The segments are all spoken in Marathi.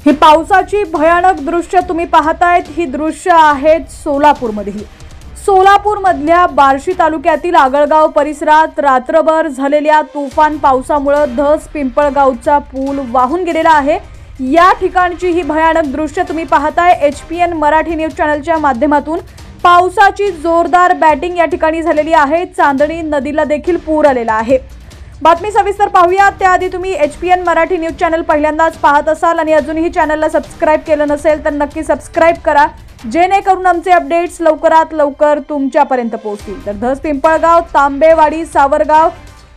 ही पावसाची भयानक दृश्य तुम्ही पाहतायत। ही दृश्य आहेत सोलापूरमधील। सोलापूरमधल्या बार्शी तालुक्यातील आगळगाव परिसरात रात्रभर झालेल्या तुफान पावसामुळे धस पिंपळगावचा पूल वाहून गेलेला आहे। या ठिकाणची ही भयानक दृश्य तुम्ही पाहताय। HPN मराठी न्यूज चॅनलच्या माध्यमातून पावसाची जोरदार बॅटिंग या ठिकाणी झालेली आहे। चांदणी नदीला देखील पूर आलेला आहे। बातमी सविस्तर पाहूया त्याआधी तुम्ही HPN मराठी न्यूज चॅनल पहिल्यांदाच पाहत असाल आणि अजूनही चॅनलला सबस्क्राइब केलं नसेल तर नक्की सबस्क्राइब करा, जेणेकरून आमचे अपडेट्स लवकरात लवकर तुमच्यापर्यंत पोहोचतील। तर धस पिंपळगाव, तांबेवाडी, सावरगाव,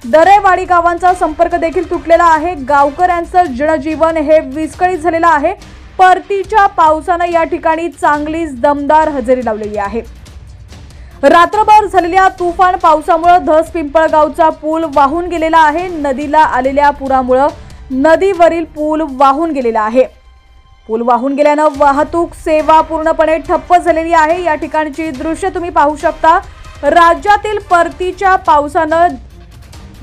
दरेवाडी गावांचा संपर्क देखील तुटलेला आहे। गावकऱ्यांचं जनजीवन हे विस्कळीत झालेलं आहे। परतीच्या पावसाने या ठिकाणी चांगलीच दमदार हजेरी लावलेली आहे। रात्रभर झालेल्या तुफान पावसामुळे धस पिंपळगावचा पूल वाहून गेलेला आहे। नदीला आलेल्या पुरामुळे नदीवरील पूल वाहून गेलेला आहे। पूल वाहून गेल्याने वाहतूक सेवा पूर्णपणे ठप्प झालेली आहे। या ठिकाणची दृश्य तुम्ही पाहू शकता। राज्यातील परतीच्या पावसाने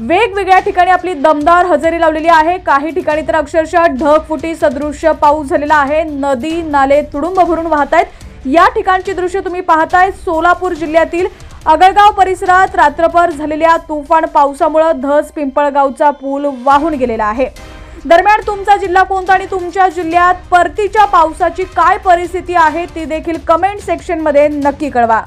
वेगवेगळ्या ठिकाणी आपली दमदार हजेरी लावलेली आहे। काही ठिकाणी तर अक्षरशः ढगफुटी सदृश्य पाऊस झालेला आहे। नदी नाले तुडुंब भरून वाहत आहेत। या ठिकाणची दृश्य तुम्ही पाहताय। सोलापूर जिल्ह्यातील आगळगाव परिसरात रात्रभर झालेल्या तुफान पावसामुळे धस पिंपळगावचा पूल वाहून गेलेला आहे। दरम्यान तुमचा जिल्हा कोणता आणि तुमच्या जिल्ह्यात परतीच्या पावसाची काय परिस्थिती आहे ती देखील कमेंट सेक्शन मध्ये नक्की कळवा।